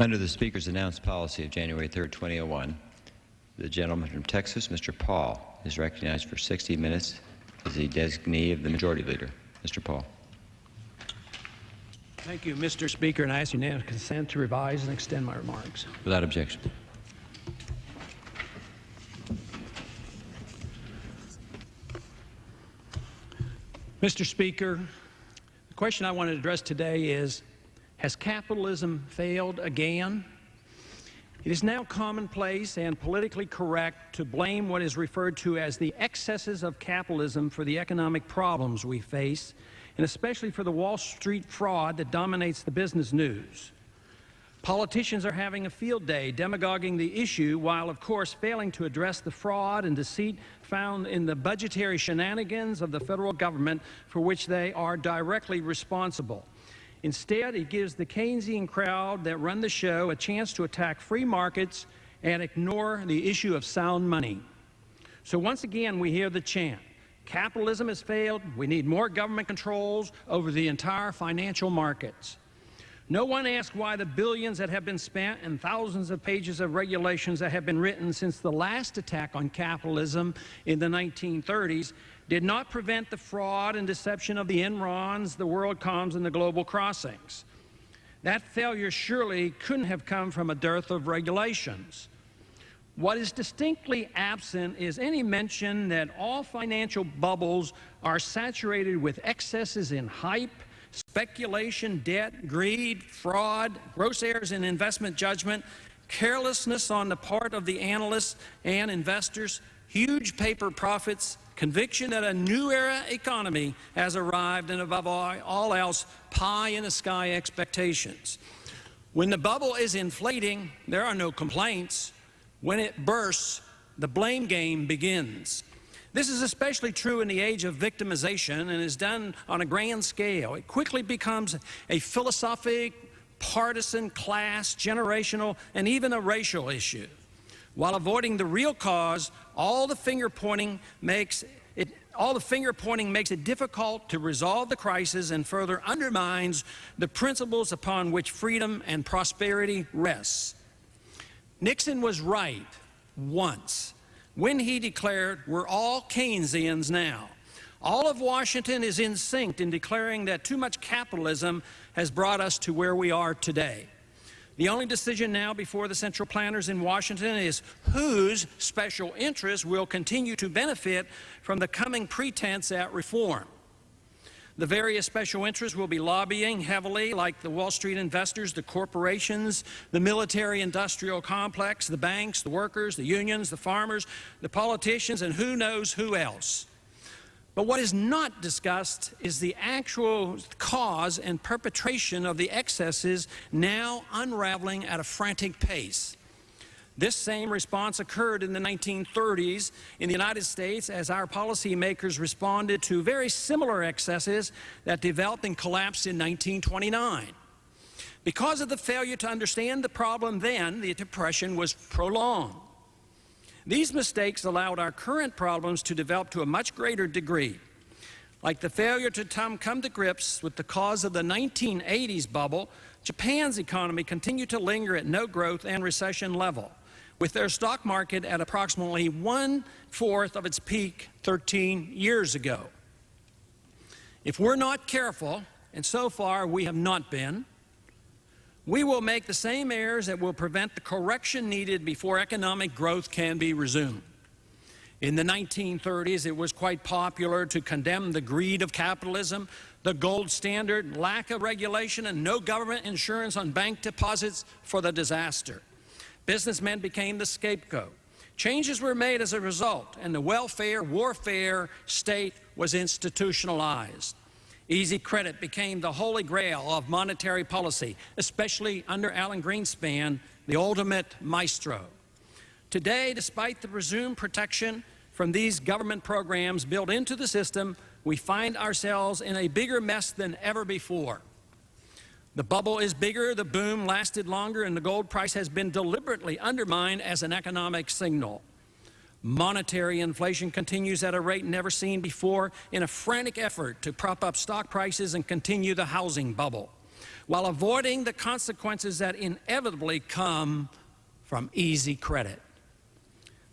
Under the Speaker's announced policy of January 3, 2001, the gentleman from Texas, Mr. Paul, is recognized for 60 minutes as the designee of the Majority Leader. Mr. Paul. Thank you, Mr. Speaker, and I ask unanimous consent to revise and extend my remarks. Without objection. Mr. Speaker, the question I want to address today is, has capitalism failed again? It is now commonplace and politically correct to blame what is referred to as the excesses of capitalism for the economic problems we face, and especially for the Wall Street fraud that dominates the business news. Politicians are having a field day demagoguing the issue while, of course, failing to address the fraud and deceit found in the budgetary shenanigans of the federal government for which they are directly responsible. Instead, it gives the Keynesian crowd that run the show a chance to attack free markets and ignore the issue of sound money. So once again, we hear the chant, capitalism has failed, we need more government controls over the entire financial markets. No one asks why the billions that have been spent and thousands of pages of regulations that have been written since the last attack on capitalism in the 1930s did not prevent the fraud and deception of the Enrons, the WorldComs, and the Global Crossings. That failure surely couldn't have come from a dearth of regulations. What is distinctly absent is any mention that all financial bubbles are saturated with excesses in hype, speculation, debt, greed, fraud, gross errors in investment judgment, carelessness on the part of the analysts and investors, huge paper profits, conviction that a new era economy has arrived, and above all else, pie-in-the-sky expectations. When the bubble is inflating, there are no complaints. When it bursts, the blame game begins. This is especially true in the age of victimization and is done on a grand scale. It quickly becomes a philosophic, partisan, class, generational, and even a racial issue. While avoiding the real cause, all the finger pointing makes it difficult to resolve the crisis and further undermines the principles upon which freedom and prosperity rests. Nixon was right once when he declared, "We're all Keynesians now." All of Washington is in sync in declaring that too much capitalism has brought us to where we are today. The only decision now before the central planners in Washington is whose special interests will continue to benefit from the coming pretense at reform. The various special interests will be lobbying heavily, like the Wall Street investors, the corporations, the military-industrial complex, the banks, the workers, the unions, the farmers, the politicians, and who knows who else. But what is not discussed is the actual cause and perpetration of the excesses now unraveling at a frantic pace. This same response occurred in the 1930s in the United States as our policymakers responded to very similar excesses that developed and collapsed in 1929. Because of the failure to understand the problem then, the Depression was prolonged. These mistakes allowed our current problems to develop to a much greater degree. Like the failure to come to grips with the cause of the 1980s bubble, Japan's economy continued to linger at no growth and recession level, with their stock market at approximately 1/4 of its peak 13 years ago. If we're not careful, and so far we have not been, we will make the same errors that will prevent the correction needed before economic growth can be resumed. In the 1930s, it was quite popular to condemn the greed of capitalism, the gold standard, lack of regulation, and no government insurance on bank deposits for the disaster. Businessmen became the scapegoat. Changes were made as a result, and the welfare warfare state was institutionalized. Easy credit became the holy grail of monetary policy, especially under Alan Greenspan, the ultimate maestro. Today, despite the resumed protection from these government programs built into the system, we find ourselves in a bigger mess than ever before. The bubble is bigger, the boom lasted longer, and the gold price has been deliberately undermined as an economic signal. Monetary inflation continues at a rate never seen before in a frantic effort to prop up stock prices and continue the housing bubble. while avoiding the consequences that inevitably come from easy credit.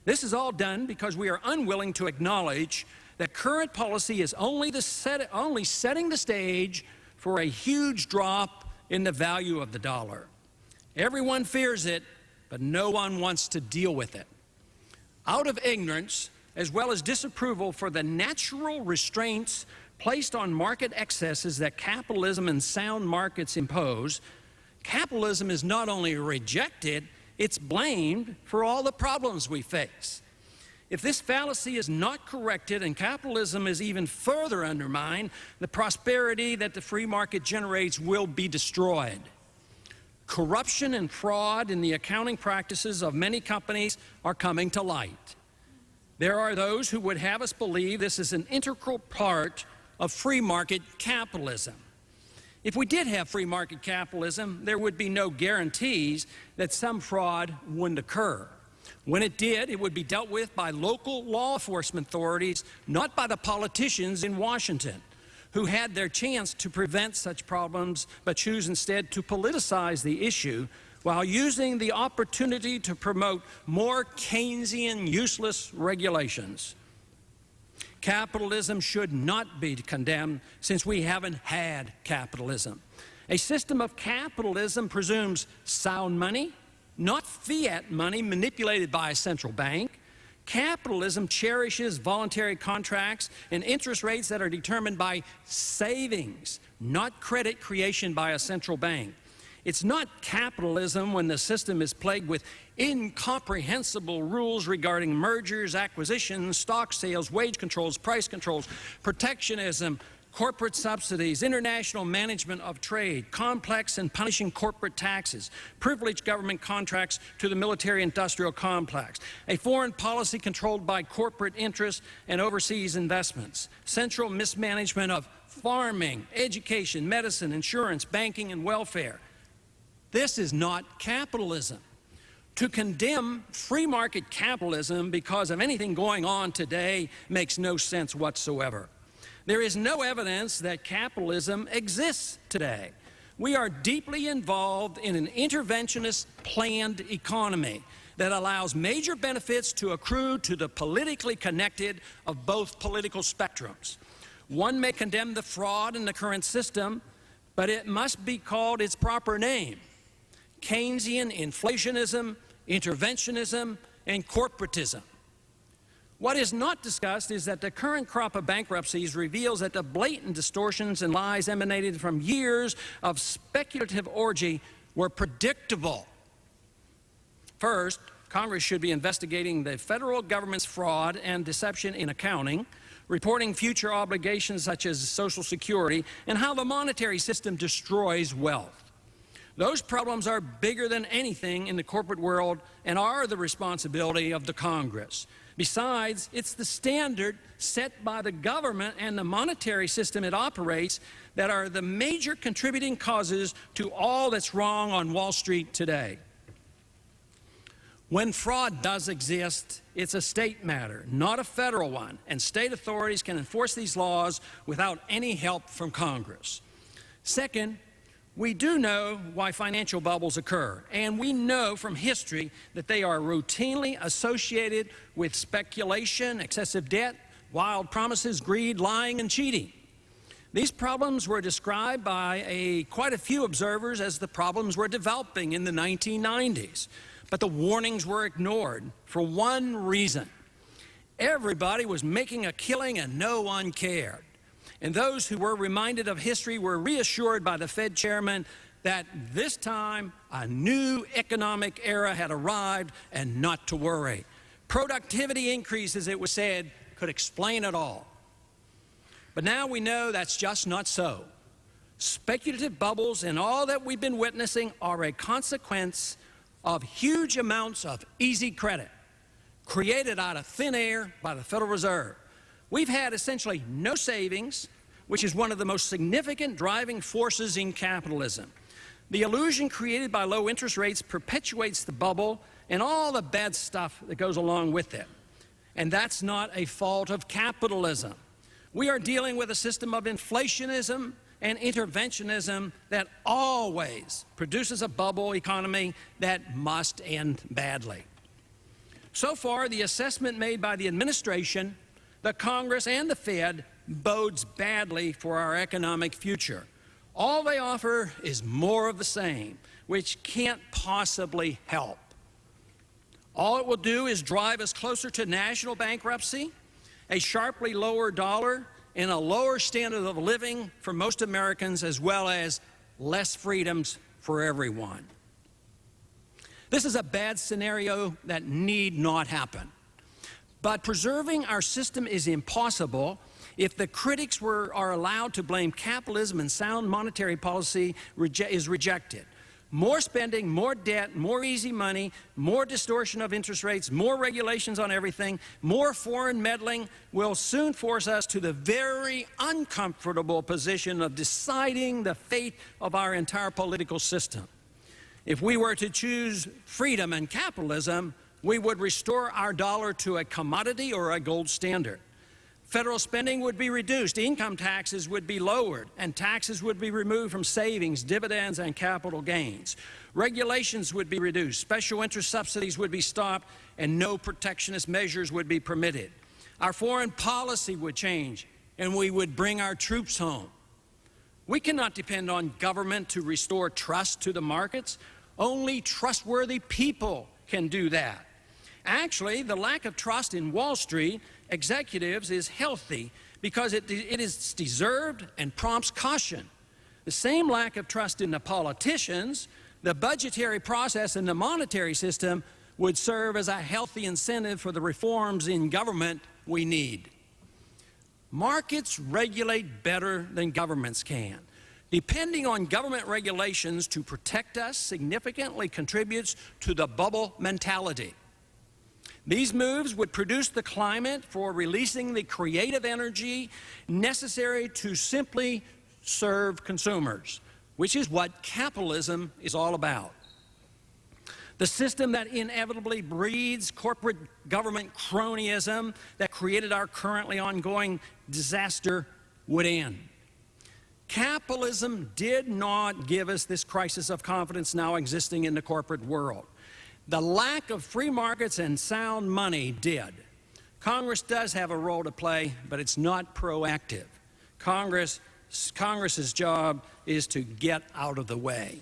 This is all done because we are unwilling to acknowledge that current policy is only setting the stage for a huge drop in the value of the dollar. Everyone fears it, but no one wants to deal with it. Out of ignorance, as well as disapproval for the natural restraints placed on market excesses that capitalism and sound markets impose, capitalism is not only rejected, it's blamed for all the problems we face. If this fallacy is not corrected and capitalism is even further undermined, the prosperity that the free market generates will be destroyed. Corruption and fraud in the accounting practices of many companies are coming to light. There are those who would have us believe this is an integral part of free market capitalism. If we did have free market capitalism, there would be no guarantees that some fraud wouldn't occur. When it did, it would be dealt with by local law enforcement authorities, not by the politicians in Washington, who had their chance to prevent such problems but choose instead to politicize the issue while using the opportunity to promote more Keynesian useless regulations. Capitalism should not be condemned since we haven't had capitalism. A system of capitalism presumes sound money, not fiat money manipulated by a central bank. Capitalism cherishes voluntary contracts and interest rates that are determined by savings, not credit creation by a central bank. It's not capitalism when the system is plagued with incomprehensible rules regarding mergers, acquisitions, stock sales, wage controls, price controls, protectionism, corporate subsidies, international management of trade, complex and punishing corporate taxes, privileged government contracts to the military-industrial complex, a foreign policy controlled by corporate interests and overseas investments, central mismanagement of farming, education, medicine, insurance, banking, and welfare. This is not capitalism. To condemn free market capitalism because of anything going on today makes no sense whatsoever. There is no evidence that capitalism exists today. We are deeply involved in an interventionist planned economy that allows major benefits to accrue to the politically connected of both political spectrums. One may condemn the fraud in the current system, but it must be called its proper name: Keynesian inflationism, interventionism, and corporatism. What is not discussed is that the current crop of bankruptcies reveals that the blatant distortions and lies emanated from years of speculative orgy were predictable. First, Congress should be investigating the federal government's fraud and deception in accounting, reporting future obligations such as Social Security, and how the monetary system destroys wealth. Those problems are bigger than anything in the corporate world and are the responsibility of the Congress. Besides, it's the standard set by the government and the monetary system it operates that are the major contributing causes to all that's wrong on Wall Street today. When fraud does exist, it's a state matter, not a federal one, and state authorities can enforce these laws without any help from Congress. Second, we do know why financial bubbles occur, and we know from history that they are routinely associated with speculation, excessive debt, wild promises, greed, lying, and cheating. These problems were described by quite a few observers as the problems were developing in the 1990s, but the warnings were ignored for one reason. Everybody was making a killing and no one cared. And those who were reminded of history were reassured by the Fed chairman that this time a new economic era had arrived and not to worry. Productivity increases, it was said, could explain it all. But now we know that's just not so. Speculative bubbles and all that we've been witnessing are a consequence of huge amounts of easy credit created out of thin air by the Federal Reserve. We've had essentially no savings, which is one of the most significant driving forces in capitalism. The illusion created by low interest rates perpetuates the bubble and all the bad stuff that goes along with it. And that's not a fault of capitalism. We are dealing with a system of inflationism and interventionism that always produces a bubble economy that must end badly. So far, the assessment made by the administration, the Congress, and the Fed bodes badly for our economic future. All they offer is more of the same, which can't possibly help. All it will do is drive us closer to national bankruptcy, a sharply lower dollar, and a lower standard of living for most Americans, as well as less freedoms for everyone. This is a bad scenario that need not happen. But preserving our system is impossible if the critics are allowed to blame capitalism and sound monetary policy is rejected. More spending, more debt, more easy money, more distortion of interest rates, more regulations on everything, more foreign meddling will soon force us to the very uncomfortable position of deciding the fate of our entire political system. If we were to choose freedom and capitalism, we would restore our dollar to a commodity or a gold standard. Federal spending would be reduced, income taxes would be lowered, and taxes would be removed from savings, dividends, and capital gains. Regulations would be reduced, special interest subsidies would be stopped, and no protectionist measures would be permitted. Our foreign policy would change, and we would bring our troops home. We cannot depend on government to restore trust to the markets. Only trustworthy people can do that. Actually, the lack of trust in Wall Street executives is healthy because it is deserved and prompts caution. The same lack of trust in the politicians, the budgetary process, and the monetary system would serve as a healthy incentive for the reforms in government we need. Markets regulate better than governments can. Depending on government regulations to protect us significantly contributes to the bubble mentality. These moves would produce the climate for releasing the creative energy necessary to simply serve consumers, which is what capitalism is all about. The system that inevitably breeds corporate government cronyism that created our currently ongoing disaster would end. Capitalism did not give us this crisis of confidence now existing in the corporate world. The lack of free markets and sound money did. Congress does have a role to play, but it's not proactive. Congress's job is to get out of the way.